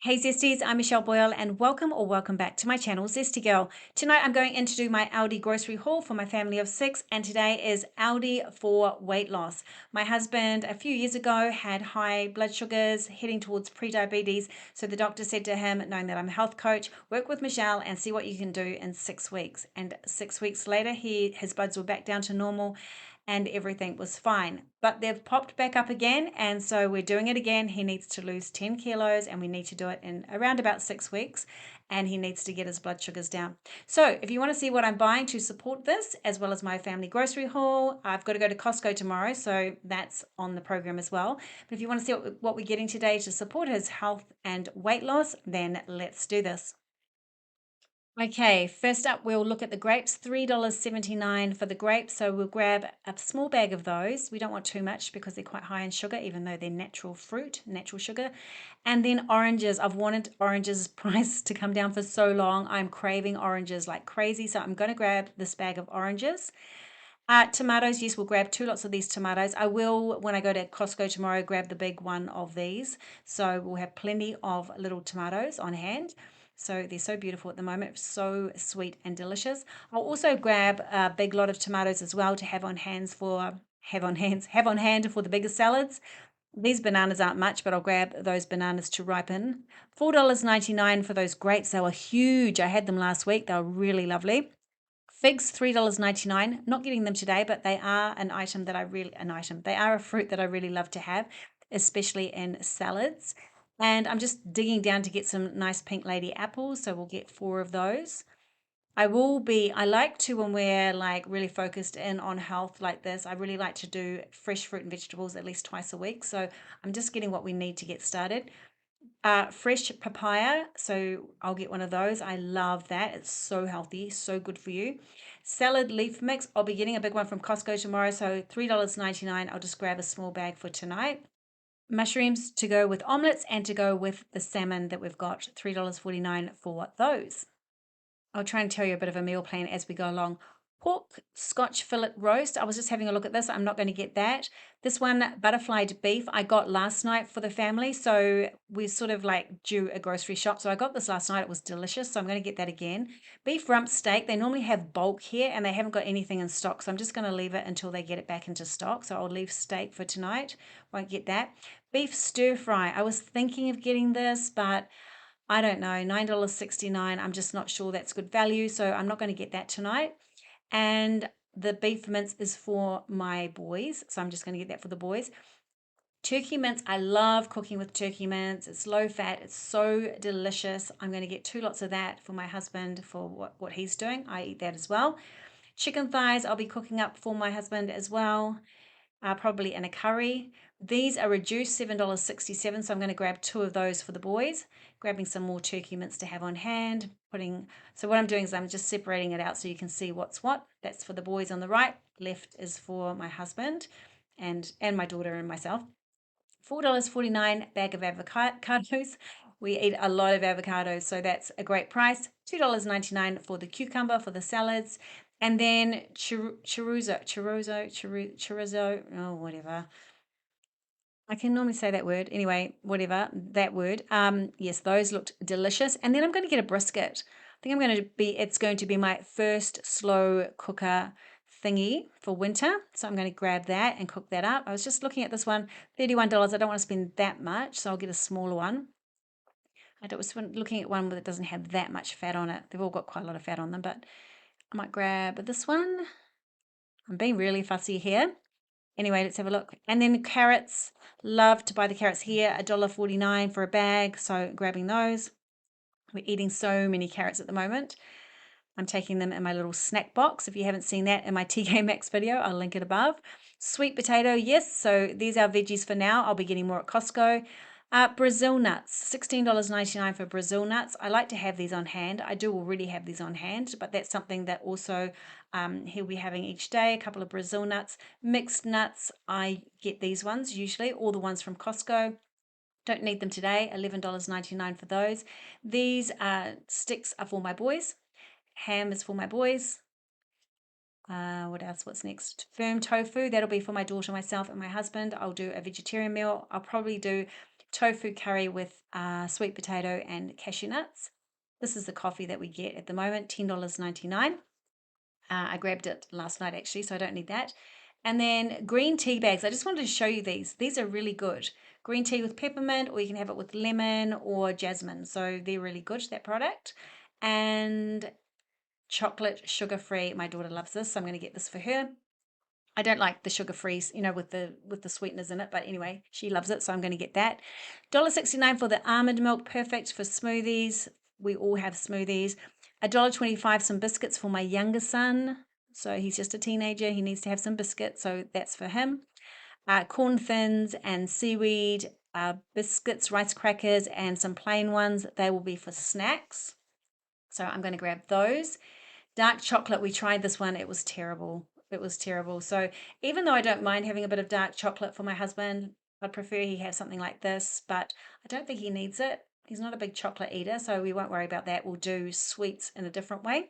Hey Zesties, I'm Michelle Boyle and welcome back to my channel, Zesty Girl. Tonight I'm going in to do my Aldi grocery haul for my family of 6, and today is Aldi for weight loss. My husband a few years ago had high blood sugars heading towards pre-diabetes, so the doctor said to him, knowing that I'm a health coach, work with Michelle and see what you can do in 6 weeks. And 6 weeks later his bloods were back down to normal and everything was fine. But they've popped back up again, and so we're doing it again. He needs to lose 10 kilos, and we need to do it in around about 6 weeks, and he needs to get his blood sugars down. So if you want to see what I'm buying to support this, as well as my family grocery haul, I've got to go to Costco tomorrow, so that's on the program as well. But if you want to see what we're getting today to support his health and weight loss, then let's do this. Okay, first up, we'll look at the grapes, $3.79 for the grapes. So we'll grab a small bag of those. We don't want too much because they're quite high in sugar, even though they're natural fruit, natural sugar. And then oranges. I've wanted oranges price to come down for so long. I'm craving oranges like crazy. So I'm going to grab this bag of oranges. Tomatoes, yes, we'll grab 2 lots of these tomatoes. I will, when I go to Costco tomorrow, grab the big one of these. So we'll have plenty of little tomatoes on hand. So they're so beautiful at the moment, so sweet and delicious. I'll also grab a big lot of tomatoes as well to have on hand for the bigger salads. These bananas aren't much, but I'll grab those bananas to ripen. $4.99 for those grapes. They were huge. I had them last week. They were really lovely. Figs, $3.99. Not getting them today, but they are they are a fruit that I really love to have, especially in salads. And I'm just digging down to get some nice pink lady apples, so we'll get 4 of those. I like to, when we're like really focused in on health like this, I really like to do fresh fruit and vegetables at least twice a week. So I'm just getting what we need to get started. Fresh papaya, so I'll get one of those. I love that. It's so healthy, so good for you. Salad leaf mix, I'll be getting a big one from Costco tomorrow, so $3.99. I'll just grab a small bag for tonight. Mushrooms to go with omelets and to go with the salmon that we've got, $3.49 for those. I'll try and tell you a bit of a meal plan as we go along. Pork Scotch fillet roast. I was just having a look at this. I'm not going to get that. This one, butterflied beef, I got last night for the family. So we sort of like do a grocery shop. So I got this last night. It was delicious. So I'm going to get that again. Beef rump steak. They normally have bulk here and they haven't got anything in stock. So I'm just going to leave it until they get it back into stock. So I'll leave steak for tonight. Won't get that. Beef stir fry. I was thinking of getting this, but I don't know, $9.69. I'm just not sure that's good value, so I'm not going to get that tonight. And the beef mince is for my boys, so I'm just going to get that for the boys. Turkey mince, I love cooking with turkey mince. It's low fat, it's so delicious. I'm going to get 2 lots of that for my husband for what he's doing. I eat that as well. Chicken thighs, I'll be cooking up for my husband as well, probably in a curry. These are reduced, $7.67, so I'm going to grab 2 of those for the boys, grabbing some more turkey mince to have on hand. So what I'm doing is I'm just separating it out so you can see what's what. That's for the boys on the right, left is for my husband and my daughter and myself. $4.49 bag of avocados. We eat a lot of avocados, so that's a great price. $2.99 for the cucumber for the salads. And then chorizo, oh, whatever. I can normally say that word. Anyway, whatever, that word. Yes, those looked delicious. And then I'm going to get a brisket. It's going to be my first slow cooker thingy for winter. So I'm going to grab that and cook that up. I was just looking at this one, $31. I don't want to spend that much, so I'll get a smaller one. I was looking at one that doesn't have that much fat on it. They've all got quite a lot of fat on them, but I might grab this one. I'm being really fussy here. Anyway, let's have a look. And then carrots, love to buy the carrots here, $1.49 for a bag, so grabbing those. We're eating so many carrots at the moment. I'm taking them in my little snack box. If you haven't seen that in my TK Maxx video, I'll link it above. Sweet potato, yes, so these are veggies for now. I'll be getting more at Costco. Brazil nuts, $16.99 for Brazil nuts. I like to have these on hand. I do already have these on hand, but that's something that also he'll be having each day, a couple of Brazil nuts. Mixed nuts, I get these ones usually, all the ones from Costco. Don't need them today, $11.99 for those. These sticks are for my boys. Ham is for my boys. What else? What's next? Firm tofu. That'll be for my daughter, myself, and my husband. I'll do a vegetarian meal. I'll probably do tofu curry with sweet potato and cashew nuts. This is the coffee that we get at the moment, $10.99. I grabbed it last night actually, so I don't need that. And then green tea bags. I just wanted to show you these. These are really good. Green tea with peppermint, or you can have it with lemon or jasmine. So they're really good, that product. And chocolate sugar-free. My daughter loves this, so I'm going to get this for her. I don't like the sugar-free, with the sweeteners in it, but anyway, she loves it, so I'm going to get that. $1.69 for the almond milk, perfect for smoothies. We all have smoothies. $1.25 some biscuits for my younger son. So he's just a teenager. He needs to have some biscuits, so that's for him. Corn thins and seaweed, biscuits, rice crackers, and some plain ones. They will be for snacks. So I'm going to grab those. Dark chocolate, we tried this one. It was terrible. It was terrible. So even though I don't mind having a bit of dark chocolate for my husband, I'd prefer he have something like this, but I don't think he needs it. He's not a big chocolate eater, so we won't worry about that. We'll do sweets in a different way.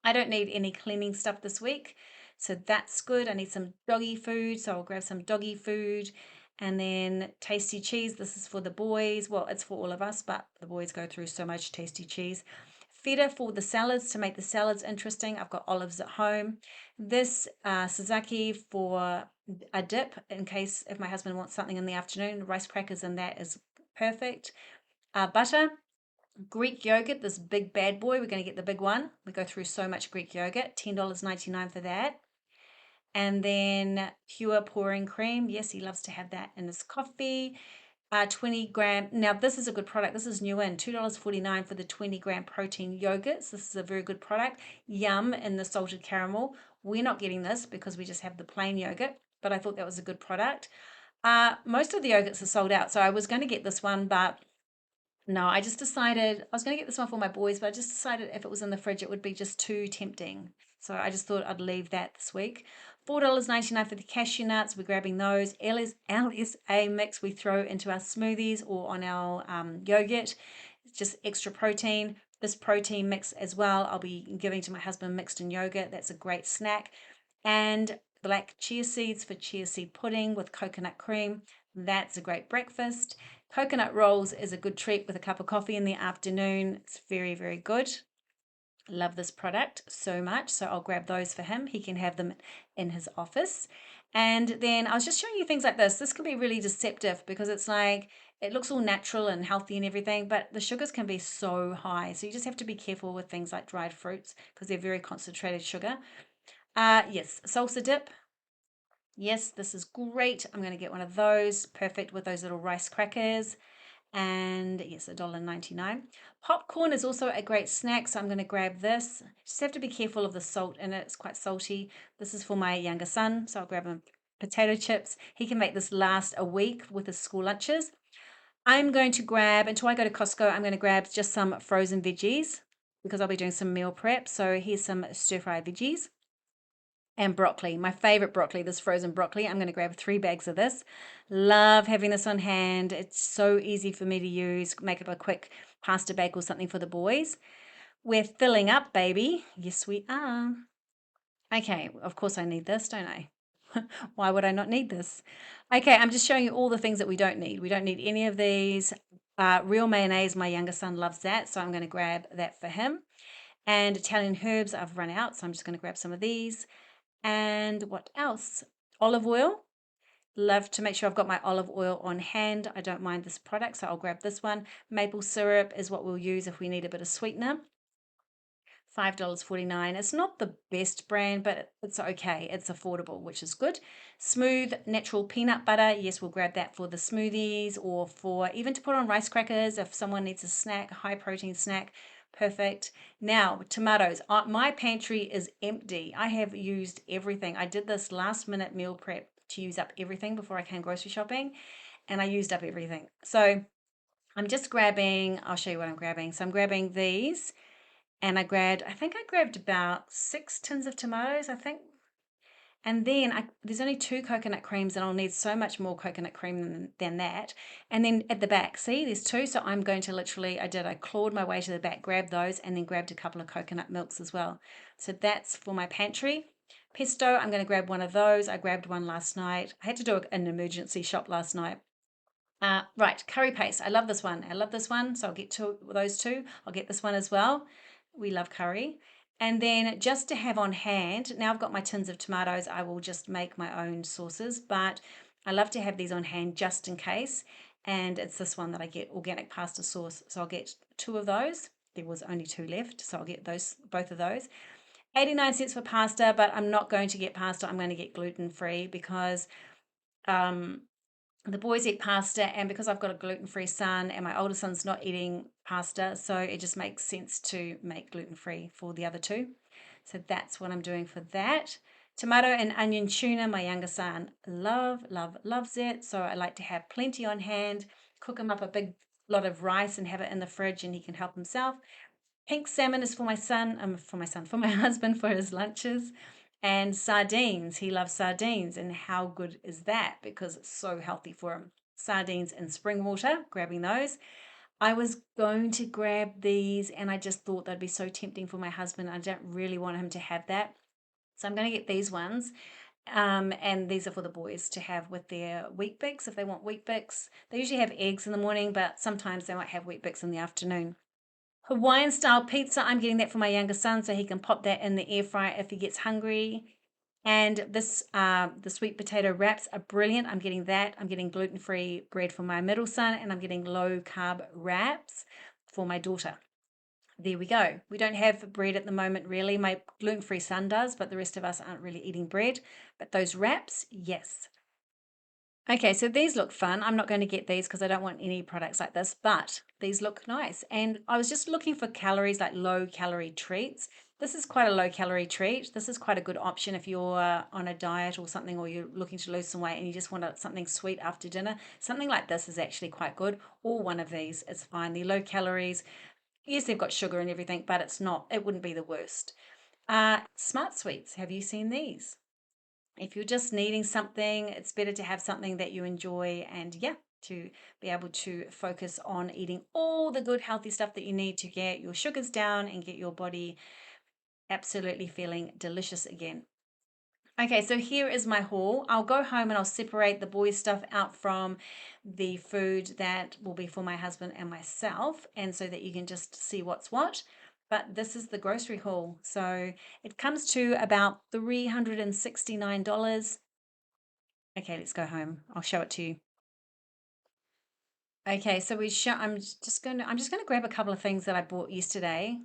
I don't need any cleaning stuff this week, so that's good. I need some doggy food, so I'll grab some doggy food. And then tasty cheese. This is for the boys. Well, it's for all of us, but the boys go through so much tasty cheese. Feta for the salads, to make the salads interesting. I've got olives at home. This Sazaki for a dip, in case if my husband wants something in the afternoon. Rice crackers and that is perfect. Butter. Greek yogurt, this big bad boy. We're going to get the big one. We go through so much Greek yogurt. $10.99 for that. And then pure pouring cream. Yes, he loves to have that in his coffee. 20 gram. Now, this is a good product. This is new in $2.49 for the 20-gram protein yogurts. This is a very good product. Yum in the salted caramel. We're not getting this because we just have the plain yogurt, but I thought that was a good product. Most of the yogurts are sold out, so I was going to get this one, but no, I just decided I was going to get this one for my boys, but I just decided if it was in the fridge, it would be just too tempting. So I just thought I'd leave that this week. $4.99 for the cashew nuts. We're grabbing those. LSA mix we throw into our smoothies or on our yogurt. It's just extra protein. This protein mix as well, I'll be giving to my husband mixed in yogurt. That's a great snack. And black chia seeds for chia seed pudding with coconut cream. That's a great breakfast. Coconut rolls is a good treat with a cup of coffee in the afternoon. It's very, very good. Love this product so much. So I'll grab those for him. He can have them in his office. And then I was just showing you things like this. This can be really deceptive because it's like, it looks all natural and healthy and everything, but the sugars can be so high. So you just have to be careful with things like dried fruits because they're very concentrated sugar. Yes, salsa dip. Yes, this is great. I'm going to get one of those. Perfect with those little rice crackers. And yes, $1.99. Popcorn is also a great snack, so I'm going to grab this. Just have to be careful of the salt in it. It's quite salty. This is for my younger son, so I'll grab him potato chips. He can make this last a week with his school lunches. I'm going to grab, until I go to Costco, I'm going to grab just some frozen veggies because I'll be doing some meal prep. So here's some stir-fry veggies. And broccoli, my favorite broccoli, this frozen broccoli. I'm going to grab 3 bags of this. Love having this on hand. It's so easy for me to use. Make up a quick pasta bag or something for the boys. We're filling up, baby. Yes, we are. Okay, of course I need this, don't I? Why would I not need this? Okay, I'm just showing you all the things that we don't need. We don't need any of these. Real mayonnaise, my younger son loves that, so I'm going to grab that for him. And Italian herbs, I've run out, so I'm just going to grab some of these. And what else? Olive oil. Love to make sure I've got my olive oil on hand. I don't mind this product, so I'll grab this one. Maple syrup is what we'll use if we need a bit of sweetener. $5.49. It's not the best brand, but it's okay. It's affordable, which is good. Smooth natural peanut butter. Yes, we'll grab that for the smoothies or for even to put on rice crackers if someone needs a snack, a high protein snack. Perfect. Now, tomatoes. My pantry is empty. I have used everything. I did this last minute meal prep to use up everything before I came grocery shopping, and I used up everything. So I'm just grabbing, I'll show you what I'm grabbing. So I'm grabbing these, and I think I grabbed about 6 tins of tomatoes, I think. And then there's only 2 coconut creams, and I'll need so much more coconut cream than that. And then at the back, see, there's 2. So I'm going to literally, I clawed my way to the back, grabbed those, and then grabbed a couple of coconut milks as well. So that's for my pantry. Pesto, I'm going to grab one of those. I grabbed one last night. I had to do an emergency shop last night. Right, curry paste. I love this one. I love this one. So I'll get those two. I'll get this one as well. We love curry. And then just to have on hand, now I've got my tins of tomatoes. I will just make my own sauces, but I love to have these on hand just in case. And it's this one that I get, organic pasta sauce. So I'll get two of those. There was only two left, so I'll get those, both of those. 89 cents for pasta, but I'm not going to get pasta. I'm going to get gluten free because um, the boys eat pasta, and because I've got a gluten-free son and my older son's not eating pasta, so it just makes sense to make gluten-free for the other two. So that's what I'm doing for that. Tomato and onion tuna, my younger son loves it, so I like to have plenty on hand, cook him up a big lot of rice and have it in the fridge and he can help himself. Pink salmon is for my husband for his lunches. And sardines, he loves sardines. And how good is that? Because it's so healthy for him. Sardines in spring water, grabbing those. I was going to grab these and I just thought they'd be so tempting for my husband. I don't really want him to have that. So I'm going to get these ones. And these are for the boys to have with their wheat bix if they want wheat bix. They usually have eggs in the morning, but sometimes they might have wheat bix in the afternoon. Hawaiian style pizza. I'm getting that for my younger son so he can pop that in the air fryer if he gets hungry. And the sweet potato wraps are brilliant. I'm getting that. I'm getting gluten-free bread for my middle son, and I'm getting low carb wraps for my daughter. There we go. We don't have bread at the moment, really. My gluten-free son does, but the rest of us aren't really eating bread. But those wraps, yes. Okay, so these look fun. I'm not going to get these because I don't want any products like this, but these look nice. And I was just looking for calories, like low calorie treats. This is quite a low calorie treat. This is quite a good option if you're on a diet or something, or you're looking to lose some weight and you just want something sweet after dinner. Something like this is actually quite good, or one of these is fine. They're low calories. Yes, they've got sugar and everything, but it wouldn't be the worst. Smart Sweets, have you seen these? If you're just needing something, it's better to have something that you enjoy and yeah, to be able to focus on eating all the good healthy stuff that you need to get your sugars down and get your body absolutely feeling delicious again. Okay, so here is my haul. I'll go home and I'll separate the boys' stuff out from the food that will be for my husband and myself, and so that you can just see what's what. But this is the grocery haul. So it comes to about $369. Okay, let's go home. I'll show it to you. Okay, so I'm just gonna grab a couple of things that I bought yesterday.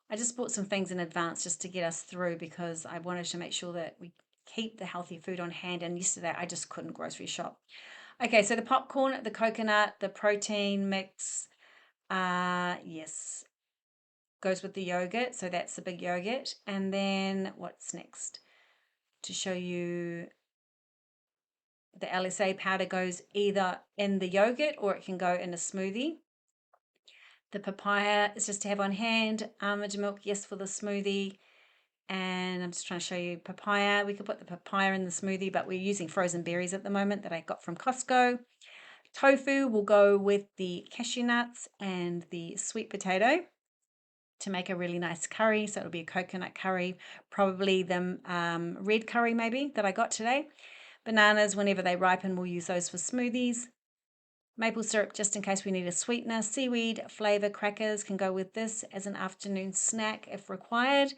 I just bought some things in advance just to get us through because I wanted to make sure that we keep the healthy food on hand. And yesterday I just couldn't grocery shop. Okay, so the popcorn, the coconut, the protein mix, yes, goes with the yogurt. So that's the big yogurt. And then what's next? To show you the LSA powder goes either in the yogurt or it can go in a smoothie. The papaya is just to have on hand. Almond milk, yes, for the smoothie. And I'm just trying to show you papaya. We could put the papaya in the smoothie, but we're using frozen berries at the moment that I got from Costco. Tofu will go with the cashew nuts and the sweet potato to make a really nice curry. So it'll be a coconut curry, probably the red curry maybe that I got today. Bananas, whenever they ripen, we'll use those for smoothies. Maple syrup, just in case we need a sweetener. Seaweed flavor crackers can go with this as an afternoon snack if required.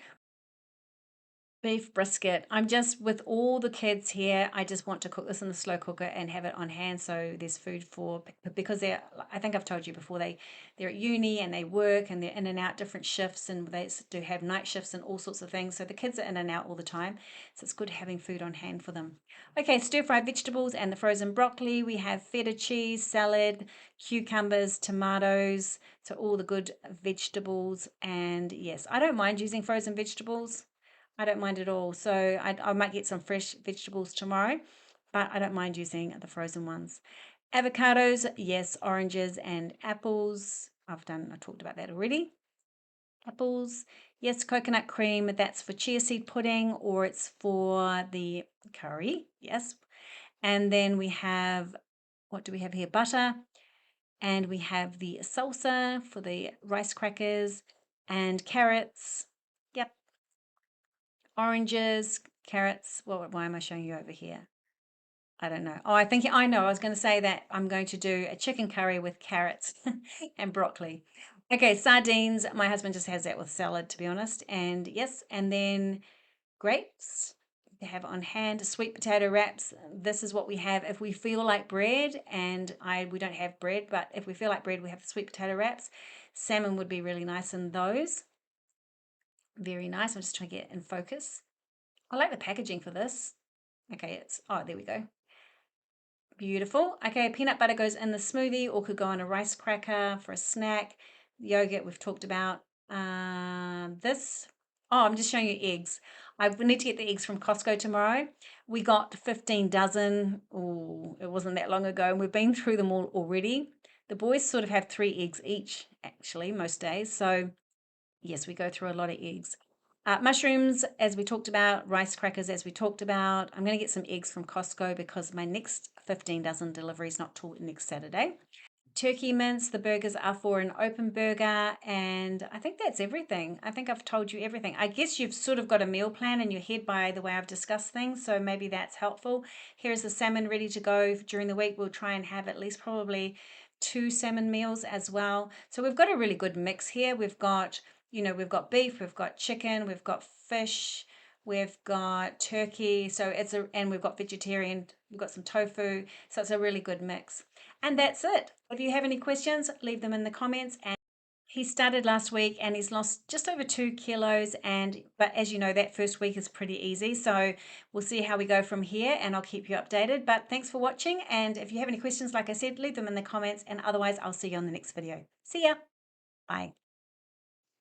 Beef brisket. I'm just with all the kids here. I just want to cook this in the slow cooker and have it on hand so there's food for because I think I've told you before they're at uni and they work and they're in and out different shifts and they do have night shifts and all sorts of things. So the kids are in and out all the time. So it's good having food on hand for them. Okay, stir-fried vegetables and the frozen broccoli. We have feta cheese, salad, cucumbers, tomatoes. So all the good vegetables. And yes, I don't mind using frozen vegetables. I don't mind at all. So I might get some fresh vegetables tomorrow, but I don't mind using the frozen ones. Avocados, yes, oranges and apples. I talked about that already. Apples, yes, coconut cream, that's for chia seed pudding or it's for the curry, yes. And then we have, what do we have here? Butter, and we have the salsa for the rice crackers and carrots. Yep, oranges, carrots. Well, why am I showing you over here? I don't know. Oh, I know. I was going to say that I'm going to do a chicken curry with carrots and broccoli. Okay, sardines. My husband just has that with salad, to be honest. And yes, and then grapes to have on hand, sweet potato wraps. This is what we have if we feel like bread, and we don't have bread, but if we feel like bread, we have the sweet potato wraps. Salmon would be really nice in those. Very nice. I'm just trying to get in focus. I like the packaging for this. Okay, oh, there we go. Beautiful. Okay, peanut butter goes in the smoothie or could go on a rice cracker for a snack. Yogurt we've talked about. This, oh, I'm just showing you eggs. I need to get the eggs from Costco tomorrow. We got 15 dozen. Oh, it wasn't that long ago, and we've been through them all already. The boys sort of have 3 eggs each, actually, most days. So yes, we go through a lot of eggs. Mushrooms, as we talked about, rice crackers, as we talked about. I'm going to get some eggs from Costco because my next 15 dozen delivery is not till next Saturday. Turkey mince, the burgers are for an open burger, and I think that's everything. I think I've told you everything. I guess you've sort of got a meal plan in your head by the way I've discussed things, so maybe that's helpful. Here's the salmon ready to go during the week. We'll try and have at least probably 2 salmon meals as well. So we've got a really good mix here. We've got beef, we've got chicken, we've got fish, we've got turkey, and we've got vegetarian, we've got some tofu, so it's a really good mix. And that's it. If you have any questions, leave them in the comments. And he started last week and he's lost just over 2 kilos. But as you know, that first week is pretty easy. So we'll see how we go from here and I'll keep you updated. But thanks for watching. And if you have any questions, like I said, leave them in the comments. And otherwise, I'll see you on the next video. See ya. Bye.